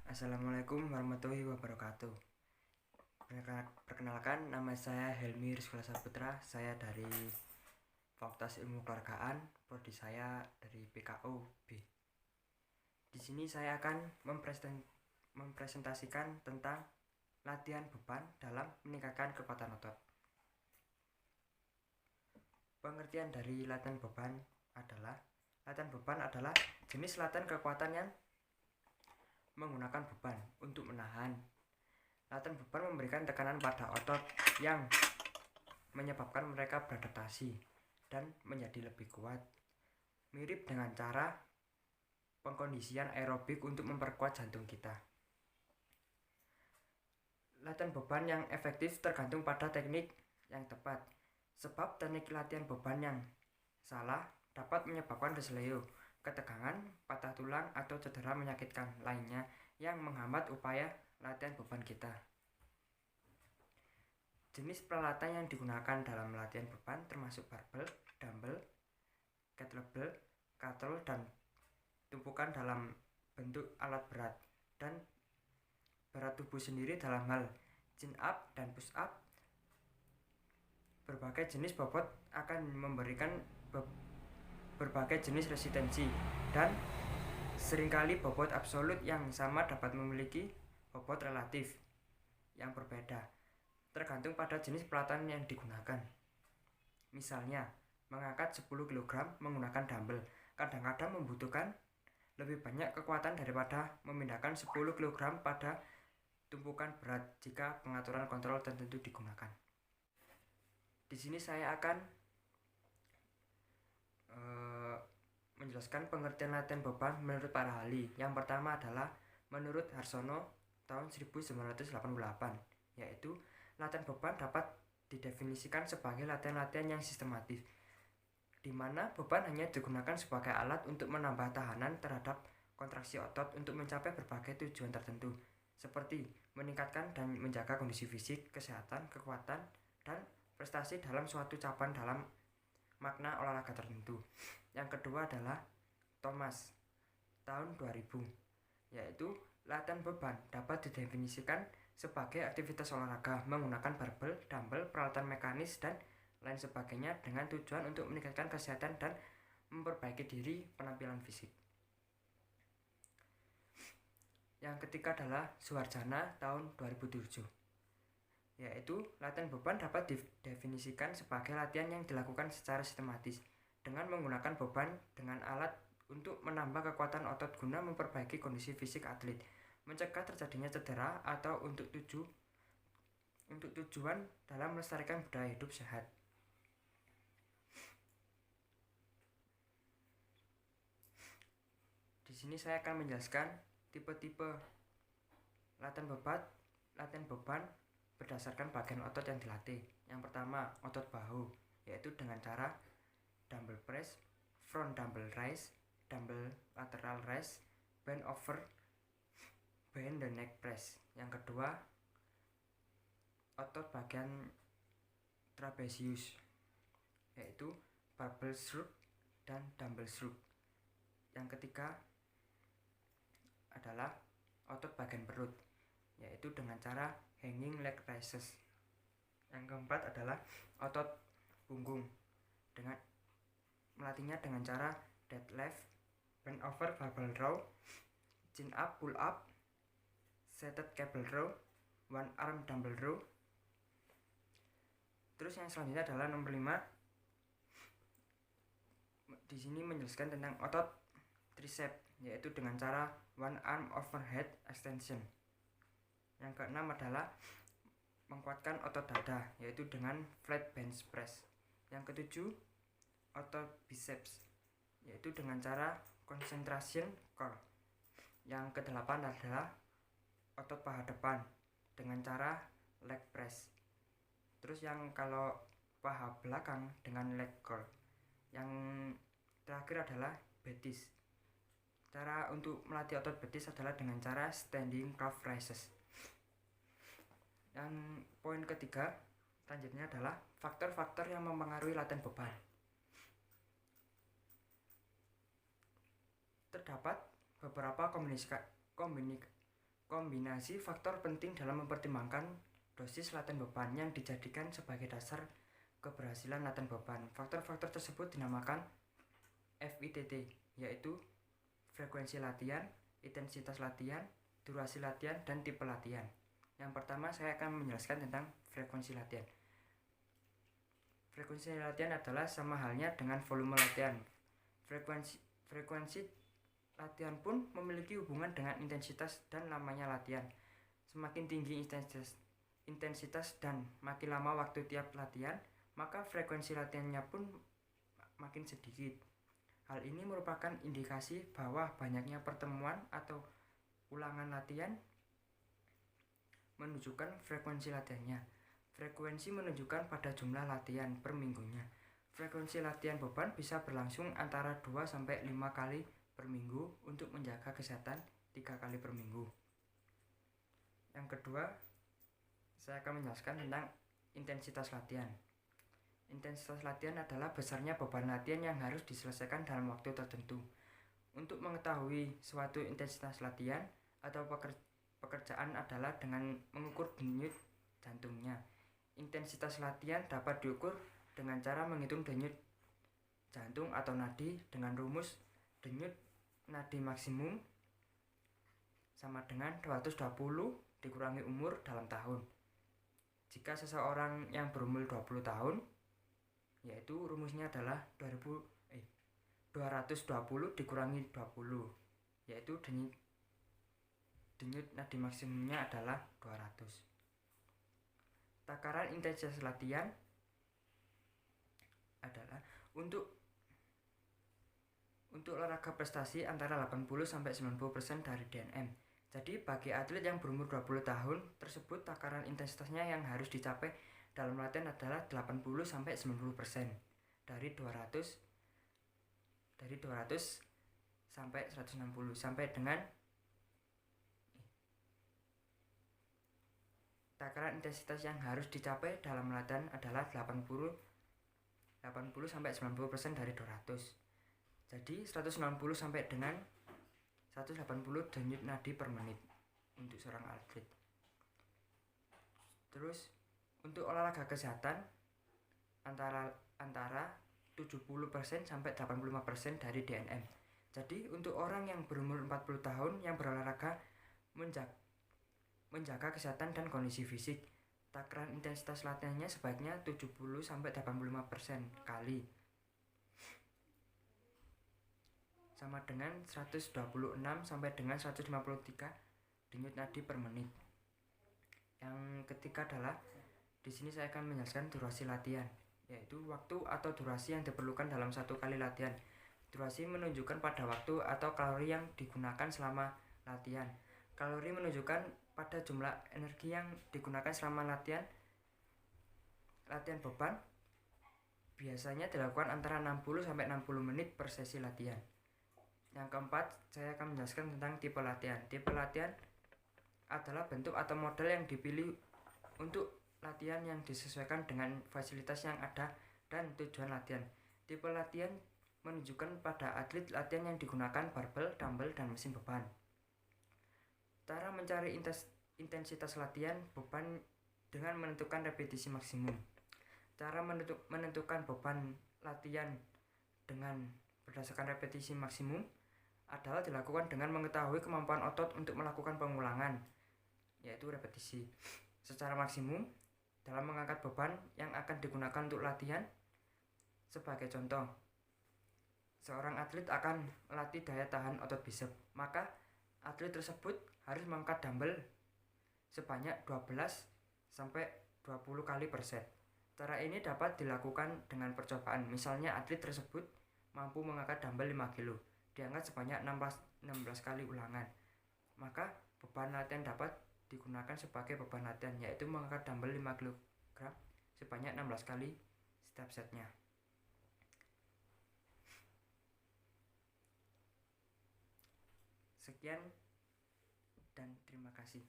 Assalamualaikum warahmatullahi wabarakatuh. Perkenalkan, nama saya Helmi Rizkyla Saputra. Saya dari Fakultas Ilmu Keluargaan, prodi saya dari PKU B. Di sini saya akan mempresentasikan tentang latihan beban dalam meningkatkan kekuatan otot. Pengertian dari latihan beban adalah jenis latihan kekuatan yang menggunakan beban untuk menahan. Latihan beban memberikan tekanan pada otot yang menyebabkan mereka beradaptasi dan menjadi lebih kuat. Mirip dengan cara pengkondisian aerobik untuk memperkuat jantung kita. Latihan beban yang efektif tergantung pada teknik yang tepat, sebab teknik latihan beban yang salah dapat menyebabkan kesleo, ketegangan, patah tulang, atau cedera menyakitkan lainnya yang menghambat upaya latihan beban kita. Jenis peralatan yang digunakan dalam latihan beban termasuk barbel, dumbbell, kettlebell, kettle, dan tumpukan dalam bentuk alat berat, dan berat tubuh sendiri dalam hal chin up dan push up. Berbagai jenis bobot akan memberikan berbagai jenis resistensi, dan seringkali bobot absolut yang sama dapat memiliki bobot relatif yang berbeda, tergantung pada jenis peralatan yang digunakan. Misalnya, mengangkat 10 kg menggunakan dumbbell kadang-kadang membutuhkan lebih banyak kekuatan daripada memindahkan 10 kg pada tumpukan berat jika pengaturan kontrol tertentu digunakan. Di sini saya akan menjelaskan pengertian latihan beban menurut para ahli. Yang pertama adalah menurut Harsono tahun 1988, yaitu latihan beban dapat didefinisikan sebagai latihan-latihan yang sistematis, di mana beban hanya digunakan sebagai alat untuk menambah tahanan terhadap kontraksi otot untuk mencapai berbagai tujuan tertentu, seperti meningkatkan dan menjaga kondisi fisik, kesehatan, kekuatan, dan prestasi dalam suatu cabang dalam makna olahraga tertentu. Yang kedua adalah Thomas tahun 2000, yaitu latihan beban dapat didefinisikan sebagai aktivitas olahraga menggunakan barbel, dumbbell, peralatan mekanis, dan lain sebagainya dengan tujuan untuk meningkatkan kesehatan dan memperbaiki diri penampilan fisik. Yang ketiga adalah Suharjana tahun 2007, yaitu latihan beban dapat didefinisikan sebagai latihan yang dilakukan secara sistematis dengan menggunakan beban dengan alat untuk menambah kekuatan otot guna memperbaiki kondisi fisik atlet, mencegah terjadinya cedera, atau untuk tujuan dalam melestarikan budaya hidup sehat. Di sini saya akan menjelaskan tipe-tipe latihan beban berdasarkan bagian otot yang dilatih. Yang pertama, otot bahu, yaitu dengan cara dumbbell press, front dumbbell raise, dumbbell lateral raise, bend over, bend the neck press. Yang kedua, otot bagian trapezius, yaitu barbell shrug dan dumbbell shrug. Yang ketiga adalah otot bagian perut, yaitu dengan cara hanging leg raises. Yang keempat adalah otot punggung, dengan melatihnya dengan cara deadlift, bend over barbell row, chin up, pull up, seated cable row, one arm dumbbell row. Terus yang selanjutnya adalah nomor 5. Di sini menjelaskan tentang otot tricep, yaitu dengan cara one arm overhead extension. Yang keenam adalah menguatkan otot dada, yaitu dengan flat bench press. Yang ketujuh, otot biceps, yaitu dengan cara concentration curl. Yang kedelapan adalah otot paha depan dengan cara leg press. Terus yang kalau paha belakang dengan leg curl. Yang terakhir adalah betis. Cara untuk melatih otot betis adalah dengan cara standing calf raises. Yang poin ketiga selanjutnya adalah faktor-faktor yang mempengaruhi latihan beban. Terdapat beberapa Kombinasi faktor penting dalam mempertimbangkan dosis latihan beban yang dijadikan sebagai dasar keberhasilan latihan beban. Faktor-faktor tersebut dinamakan FITT, yaitu frekuensi latihan, intensitas latihan, durasi latihan, dan tipe latihan. Yang pertama saya akan menjelaskan tentang frekuensi latihan. Frekuensi latihan adalah sama halnya dengan volume latihan. Frekuensi latihan pun memiliki hubungan dengan intensitas dan lamanya latihan. Semakin tinggi intensitas dan makin lama waktu tiap latihan, maka frekuensi latihannya pun makin sedikit. Hal ini merupakan indikasi bahwa banyaknya pertemuan atau ulangan latihan menunjukkan frekuensi latihannya. Frekuensi menunjukkan pada jumlah latihan per minggunya. Frekuensi latihan beban bisa berlangsung antara 2-5 kali per minggu untuk menjaga kesehatan 3 kali per minggu. Yang kedua, saya akan menjelaskan tentang intensitas latihan. Intensitas latihan adalah besarnya beban latihan yang harus diselesaikan dalam waktu tertentu. Untuk mengetahui suatu intensitas latihan atau pekerjaan adalah dengan mengukur denyut jantungnya. Intensitas latihan dapat diukur dengan cara menghitung denyut jantung atau nadi dengan rumus denyut nadi maksimum sama dengan 220 dikurangi umur dalam tahun. Jika seseorang yang berumur 20 tahun, yaitu rumusnya adalah 220 dikurangi 20, yaitu denyut nadi maksimumnya adalah 200. Takaran intensitas latihan adalah untuk olahraga prestasi antara 80-90% dari DNM. Jadi bagi atlet yang berumur 20 tahun tersebut, takaran intensitasnya yang harus dicapai dalam latihan adalah 80-90% dari 200 sampai 160 sampai dengan takaran intensitas yang harus dicapai dalam latihan adalah 80-90% dari 200. Jadi 160 sampai dengan 180 denyut nadi per menit untuk seorang atlet. Terus untuk olahraga kesehatan antara 70% sampai 85% dari DNM. Jadi untuk orang yang berumur 40 tahun yang berolahraga menjaga kesehatan dan kondisi fisik, takaran intensitas latihannya sebaiknya 70 sampai 85% kali, sama dengan 126 sampai dengan 153 denyut nadi per menit. Yang ketiga adalah di sini saya akan menjelaskan durasi latihan, yaitu waktu atau durasi yang diperlukan dalam satu kali latihan. Durasi menunjukkan pada waktu atau kalori yang digunakan selama latihan. Kalori menunjukkan pada jumlah energi yang digunakan selama latihan beban biasanya dilakukan antara 60-60 menit per sesi latihan. Yang keempat, saya akan menjelaskan tentang tipe latihan. Tipe latihan adalah bentuk atau model yang dipilih untuk latihan yang disesuaikan dengan fasilitas yang ada dan tujuan latihan. Tipe latihan menunjukkan pada atlet latihan yang digunakan barbel, dumbbell, dan mesin beban. Cara mencari intensitas latihan beban dengan menentukan repetisi maksimum. Cara menentukan beban latihan dengan berdasarkan repetisi maksimum adalah dilakukan dengan mengetahui kemampuan otot untuk melakukan pengulangan, yaitu repetisi, secara maksimum dalam mengangkat beban yang akan digunakan untuk latihan. Sebagai contoh, seorang atlet akan melatih daya tahan otot bisep, maka atlet tersebut harus mengangkat dumbbell sebanyak 12-20 kali per set. Cara ini dapat dilakukan dengan percobaan. Misalnya atlet tersebut mampu mengangkat dumbbell 5 kg, diangkat sebanyak 16 kali ulangan. Maka beban latihan dapat digunakan sebagai beban latihan, yaitu mengangkat dumbbell 5 kg sebanyak 16 kali setiap setnya. Sekian dan terima kasih.